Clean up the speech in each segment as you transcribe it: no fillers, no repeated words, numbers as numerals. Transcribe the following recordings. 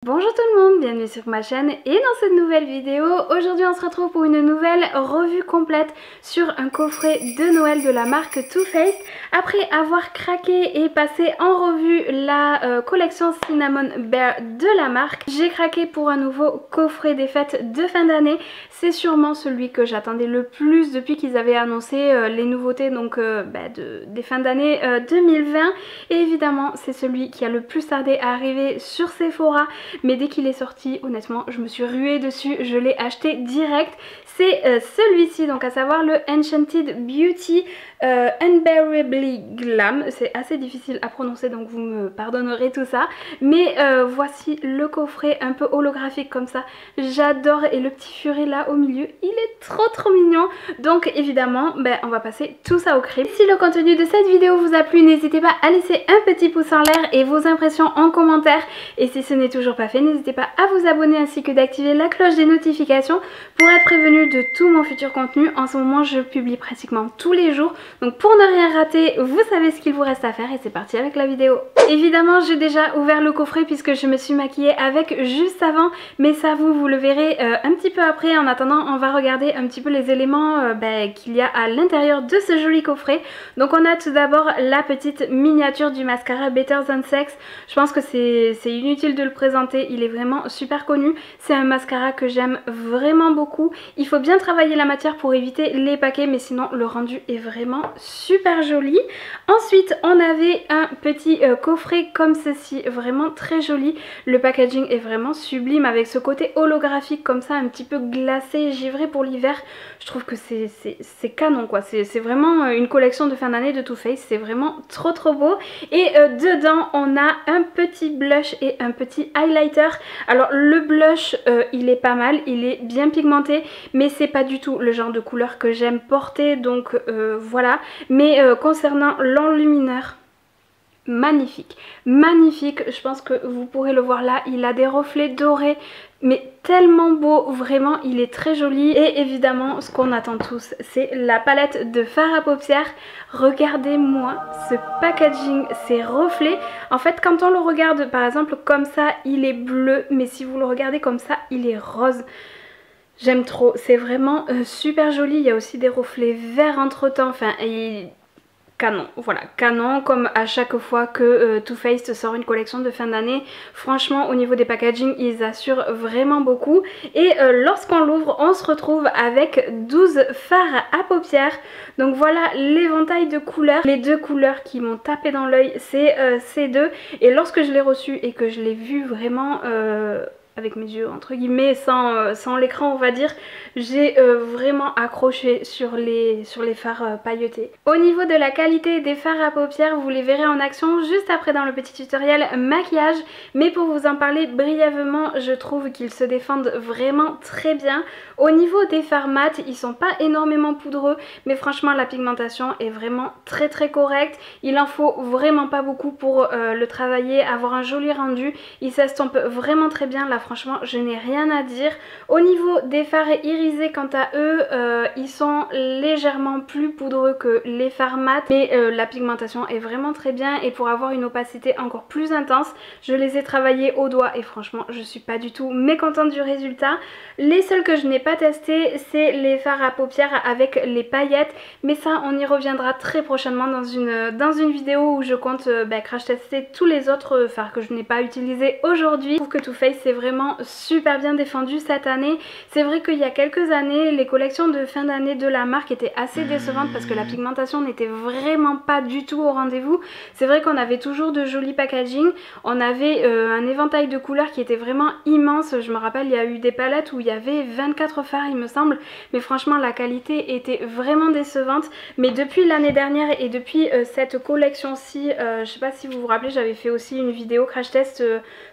Bonjour tout le monde, bienvenue sur ma chaîne et dans cette nouvelle vidéo, aujourd'hui on se retrouve pour une nouvelle revue complète sur un coffret de Noël de la marque Too Faced. Après avoir craqué et passé en revue la collection Cinnamon Bear de la marque, j'ai craqué pour un nouveau coffret des fêtes de fin d'année. C'est sûrement celui que j'attendais le plus depuis qu'ils avaient annoncé les nouveautés donc des fins d'année 2020. Et évidemment c'est celui qui a le plus tardé à arriver sur Sephora. Mais dès qu'il est sorti, honnêtement, je me suis ruée dessus, je l'ai acheté direct. C'est celui-ci, donc à savoir le Enchanted Beauty Unbearably Glam. C'est assez difficile à prononcer, donc vous me pardonnerez tout ça. Mais voici le coffret un peu holographique comme ça. J'adore, et le petit furet là au milieu, il est trop mignon. Donc évidemment, on va passer tout ça au cri. Si le contenu de cette vidéo vous a plu, n'hésitez pas à laisser un petit pouce en l'air et vos impressions en commentaire. Et si ce n'est toujours pas fait, n'hésitez pas à vous abonner ainsi que d'activer la cloche des notifications pour être prévenu de tout mon futur contenu. En ce moment je publie pratiquement tous les jours, donc pour ne rien rater, vous savez ce qu'il vous reste à faire et c'est parti avec la vidéo. Évidemment j'ai déjà ouvert le coffret puisque je me suis maquillée avec juste avant, mais ça vous le verrez un petit peu après. En attendant on va regarder un petit peu les éléments qu'il y a à l'intérieur de ce joli coffret. Donc on a tout d'abord la petite miniature du mascara Better Than Sex. Je pense que c'est inutile de le présenter, il est vraiment super connu. C'est un mascara que j'aime vraiment beaucoup. Il faut bien travailler la matière pour éviter les paquets, mais sinon le rendu est vraiment super joli. Ensuite on avait un petit coffret comme ceci, vraiment très joli. Le packaging est vraiment sublime avec ce côté holographique comme ça, un petit peu glacé, givré pour l'hiver. Je trouve que c'est canon quoi, c'est vraiment une collection de fin d'année de Too Faced, c'est vraiment trop beau. Et dedans on a un petit blush et un petit highlighter. Alors le blush il est pas mal, il est bien pigmenté, mais c'est pas du tout le genre de couleur que j'aime porter, donc voilà. Mais concernant l'enlumineur, magnifique, je pense que vous pourrez le voir là, il a des reflets dorés mais tellement beau, vraiment il est très joli. Et évidemment ce qu'on attend tous, c'est la palette de fard à paupières. Regardez-moi ce packaging, ces reflets. En fait quand on le regarde par exemple comme ça, il est bleu, mais si vous le regardez comme ça, il est rose. J'aime trop, c'est vraiment super joli. Il y a aussi des reflets verts entre temps, enfin canon, voilà, canon, comme à chaque fois que Too Faced sort une collection de fin d'année. Franchement au niveau des packaging ils assurent vraiment beaucoup. Et lorsqu'on l'ouvre on se retrouve avec 12 fards à paupières. Donc voilà l'éventail de couleurs. Les deux couleurs qui m'ont tapé dans l'œil c'est ces deux. Et lorsque je l'ai reçu et que je l'ai vu vraiment avec mes yeux entre guillemets, sans l'écran on va dire, j'ai vraiment accroché sur les fards pailletés. Au niveau de la qualité des fards à paupières, vous les verrez en action juste après dans le petit tutoriel maquillage, mais pour vous en parler brièvement, je trouve qu'ils se défendent vraiment très bien. Au niveau des fards mat, ils sont pas énormément poudreux, mais franchement la pigmentation est vraiment très correcte. Il en faut vraiment pas beaucoup pour le travailler, avoir un joli rendu. Il s'estompe vraiment très bien, là franchement je n'ai rien à dire. Au niveau des fards irisés, quant à eux, ils sont légèrement plus poudreux que les fards mat, mais la pigmentation est vraiment très bien. Et pour avoir une opacité encore plus intense, je les ai travaillés au doigt et franchement je suis pas du tout mécontente du résultat. Les seuls que je n'ai pas testé, c'est les fards à paupières avec les paillettes, mais ça on y reviendra très prochainement dans une vidéo où je compte crash tester tous les autres fards que je n'ai pas utilisés aujourd'hui. Je trouve que Too Faced c'est vraiment super bien défendu cette année. C'est vrai qu'il y a quelques années les collections de fin d'année de la marque étaient assez décevantes parce que la pigmentation n'était vraiment pas du tout au rendez-vous. C'est vrai qu'on avait toujours de jolis packaging, on avait un éventail de couleurs qui était vraiment immense. Je me rappelle il y a eu des palettes où il y avait 24 fards il me semble, mais franchement la qualité était vraiment décevante. Mais depuis l'année dernière et depuis cette collection-ci, je sais pas si vous vous rappelez, j'avais fait aussi une vidéo crash test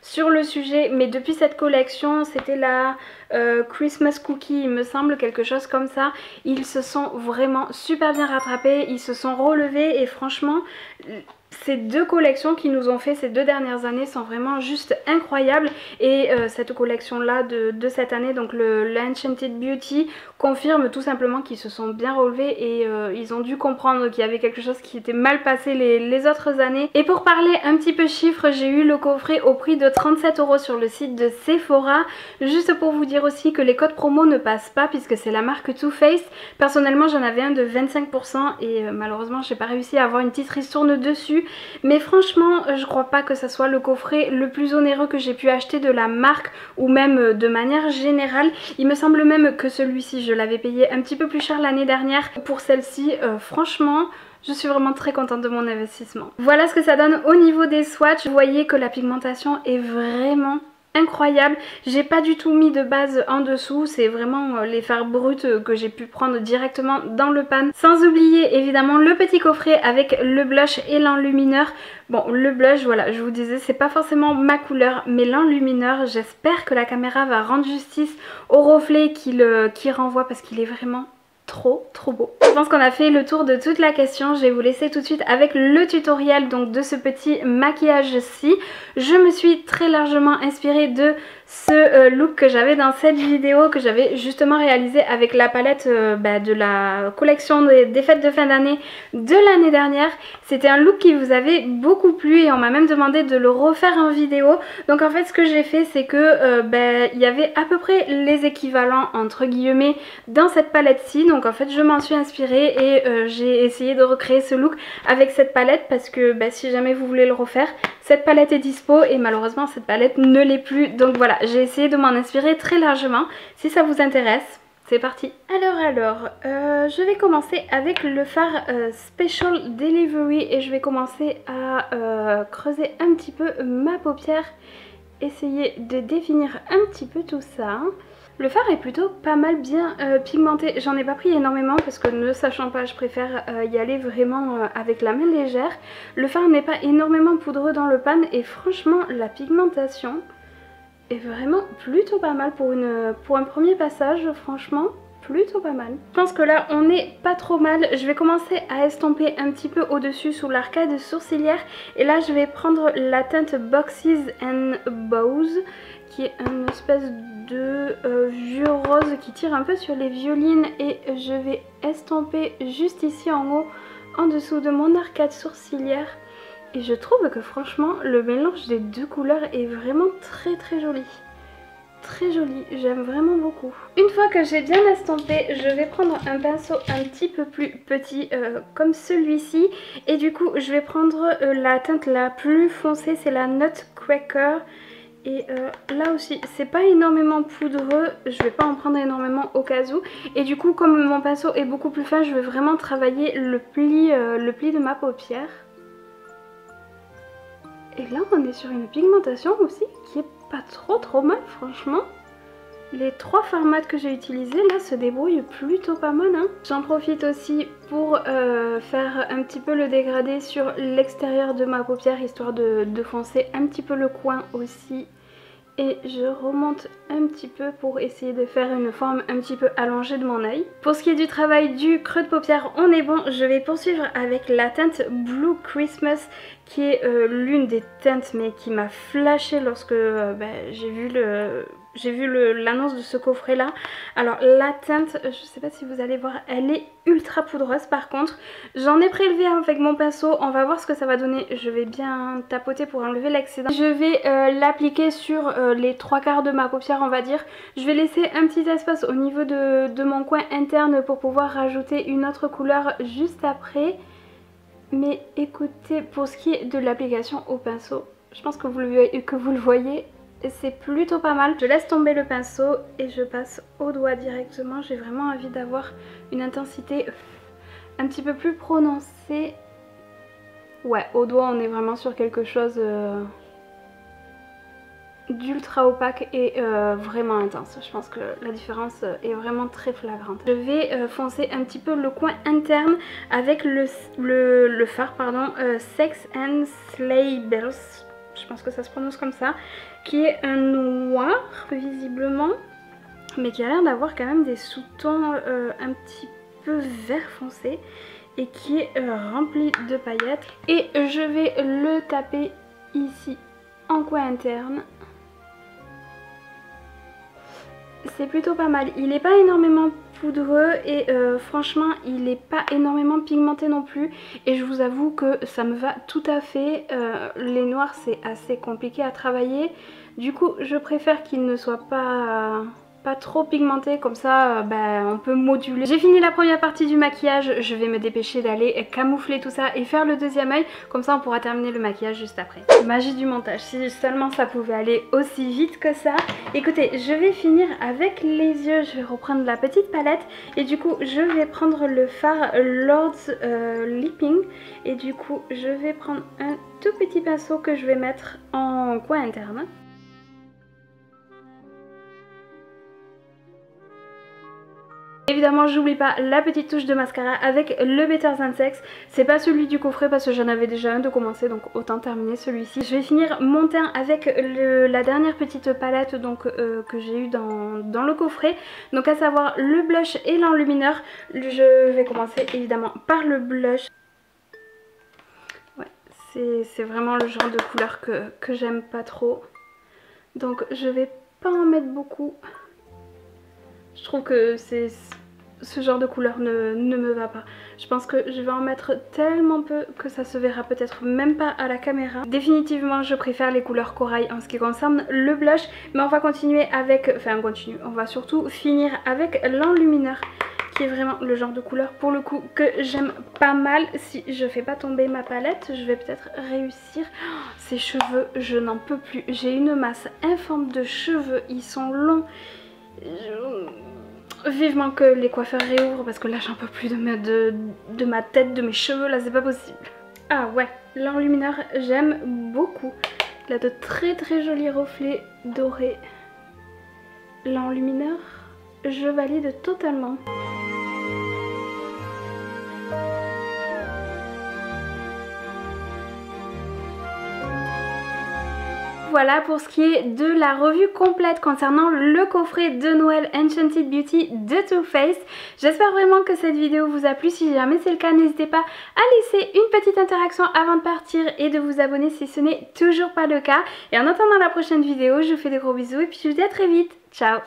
sur le sujet, mais depuis cette collection, c'était la Christmas Cookie il me semble, quelque chose comme ça, ils se sont vraiment super bien rattrapés, ils se sont relevés et franchement Ces deux collections qui nous ont fait ces 2 dernières années sont vraiment juste incroyables et cette collection là de cette année, donc l'Enchanted Beauty, confirme tout simplement qu'ils se sont bien relevés et ils ont dû comprendre qu'il y avait quelque chose qui était mal passé les autres années. Et pour parler un petit peu chiffres, j'ai eu le coffret au prix de 37 € sur le site de Sephora. Juste pour vous dire aussi que les codes promo ne passent pas puisque c'est la marque Too Faced. Personnellement j'en avais un de 25% et malheureusement j'ai pas réussi à avoir une petite ristourne dessus. Mais franchement je crois pas que ça soit le coffret le plus onéreux que j'ai pu acheter de la marque ou même de manière générale. Il me semble même que celui-ci je l'avais payé un petit peu plus cher l'année dernière. Pour celle-ci franchement je suis vraiment très contente de mon investissement. Voilà ce que ça donne au niveau des swatchs. Vous voyez que la pigmentation est vraiment incroyable. J'ai pas du tout mis de base en dessous, c'est vraiment les fards bruts que j'ai pu prendre directement dans le pan. Sans oublier évidemment le petit coffret avec le blush et l'enlumineur. Bon, le blush, voilà, je vous disais, c'est pas forcément ma couleur, mais l'enlumineur, j'espère que la caméra va rendre justice au reflet qu'il renvoie parce qu'il est vraiment trop beau. Je pense qu'on a fait le tour de toute la question. Je vais vous laisser tout de suite avec le tutoriel donc de ce petit maquillage-ci. Je me suis très largement inspirée de ce look que j'avais dans cette vidéo, que j'avais justement réalisé avec la palette de la collection des fêtes de fin d'année de l'année dernière. C'était un look qui vous avait beaucoup plu et on m'a même demandé de le refaire en vidéo. Donc en fait ce que j'ai fait c'est que il y avait à peu près les équivalents entre guillemets dans cette palette-ci. Donc en fait je m'en suis inspirée et j'ai essayé de recréer ce look avec cette palette parce que si jamais vous voulez le refaire, cette palette est dispo et malheureusement cette palette ne l'est plus. Donc voilà, j'ai essayé de m'en inspirer très largement. Si ça vous intéresse, c'est parti. Alors, je vais commencer avec le fard Special Delivery et je vais commencer à creuser un petit peu ma paupière, essayer de définir un petit peu tout ça. Le fard est plutôt pas mal bien pigmenté. J'en ai pas pris énormément parce que ne sachant pas, je préfère y aller vraiment avec la main légère. Le fard n'est pas énormément poudreux dans le pan et franchement la pigmentation est vraiment plutôt pas mal pour un premier passage, franchement. Plutôt pas mal. Je pense que là on est pas trop mal. Je vais commencer à estomper un petit peu au-dessus sous l'arcade sourcilière. Et là je vais prendre la teinte Boxes and Bows qui est une espèce de vieux rose qui tire un peu sur les violines. Et je vais estomper juste ici en haut, en dessous de mon arcade sourcilière. Et je trouve que franchement le mélange des deux couleurs est vraiment très joli. Très joli, j'aime vraiment beaucoup. Une fois que j'ai bien estompé, je vais prendre un pinceau un petit peu plus petit comme celui-ci. Et du coup je vais prendre la teinte la plus foncée, c'est la Nutcracker. Et là aussi c'est pas énormément poudreux, je vais pas en prendre énormément au cas où. Et du coup comme mon pinceau est beaucoup plus fin, je vais vraiment travailler le pli de ma paupière. Et là on est sur une pigmentation aussi qui est pas trop mal franchement. Les 3 fards mat que j'ai utilisés là se débrouillent plutôt pas mal hein. J'en profite aussi pour faire un petit peu le dégradé sur l'extérieur de ma paupière histoire de foncer un petit peu le coin aussi. Et je remonte un petit peu pour essayer de faire une forme un petit peu allongée de mon œil. Pour ce qui est du travail du creux de paupière, on est bon. Je vais poursuivre avec la teinte Blue Christmas qui est l'une des teintes mais qui m'a flashé lorsque j'ai vu l'annonce de ce coffret là. Alors la teinte, je sais pas si vous allez voir, elle est ultra poudreuse par contre. J'en ai prélevé avec mon pinceau, on va voir ce que ça va donner. Je vais bien tapoter pour enlever l'excédent. Je vais l'appliquer sur les 3/4 de ma paupière on va dire. Je vais laisser un petit espace au niveau de mon coin interne pour pouvoir rajouter une autre couleur juste après. Mais écoutez, pour ce qui est de l'application au pinceau, je pense que vous le voyez. C'est plutôt pas mal. Je laisse tomber le pinceau et je passe au doigt directement. J'ai vraiment envie d'avoir une intensité un petit peu plus prononcée. Ouais, au doigt on est vraiment sur quelque chose d'ultra opaque et vraiment intense. Je pense que la différence est vraiment très flagrante. Je vais foncer un petit peu le coin interne avec le fard Sex and Sleigh Bells. Je pense que ça se prononce comme ça, qui est un noir visiblement, mais qui a l'air d'avoir quand même des sous-tons un petit peu vert foncé. et qui est rempli de paillettes. Et je vais le taper ici en coin interne. C'est plutôt pas mal. Il n'est pas énormément poudreux et franchement il n'est pas énormément pigmenté non plus. Et je vous avoue que ça me va tout à fait. Les noirs c'est assez compliqué à travailler. Du coup je préfère qu'il ne soit pas trop pigmenté, comme ça on peut moduler. J'ai fini la première partie du maquillage, je vais me dépêcher d'aller camoufler tout ça et faire le deuxième œil, comme ça on pourra terminer le maquillage juste après. Magie du montage, si seulement ça pouvait aller aussi vite que ça. Écoutez, je vais finir avec les yeux, je vais reprendre la petite palette et du coup je vais prendre le fard Lord's Lipping et du coup je vais prendre un tout petit pinceau que je vais mettre en coin interne. Évidemment j'oublie pas la petite touche de mascara avec le Better Than Sex. C'est pas celui du coffret parce que j'en avais déjà un de commencer, donc autant terminer celui-ci. Je vais finir mon teint avec la dernière petite palette donc, que j'ai eu dans le coffret. Donc à savoir le blush et l'enlumineur. Je vais commencer évidemment par le blush. Ouais, c'est vraiment le genre de couleur que j'aime pas trop. Donc je vais pas en mettre beaucoup. Je trouve que ce genre de couleur ne me va pas. Je pense que je vais en mettre tellement peu que ça se verra peut-être même pas à la caméra. Définitivement je préfère les couleurs corail en ce qui concerne le blush. Mais on va continuer avec... Enfin on va surtout finir avec l'enlumineur, qui est vraiment le genre de couleur pour le coup que j'aime pas mal. Si je fais pas tomber ma palette, je vais peut-être réussir. Oh, ces cheveux, je n'en peux plus. J'ai une masse informe de cheveux, ils sont longs. Vivement que les coiffeurs réouvrent parce que là j'en peux plus de ma tête, de mes cheveux, là c'est pas possible. Ah ouais, l'enlumineur j'aime beaucoup. Il a de très très jolis reflets dorés. L'enlumineur, je valide totalement. Voilà pour ce qui est de la revue complète concernant le coffret de Noël Enchanted Beauty de Too Faced. J'espère vraiment que cette vidéo vous a plu. Si jamais c'est le cas, n'hésitez pas à laisser une petite interaction avant de partir et de vous abonner si ce n'est toujours pas le cas. Et en attendant la prochaine vidéo, je vous fais des gros bisous et puis je vous dis à très vite. Ciao!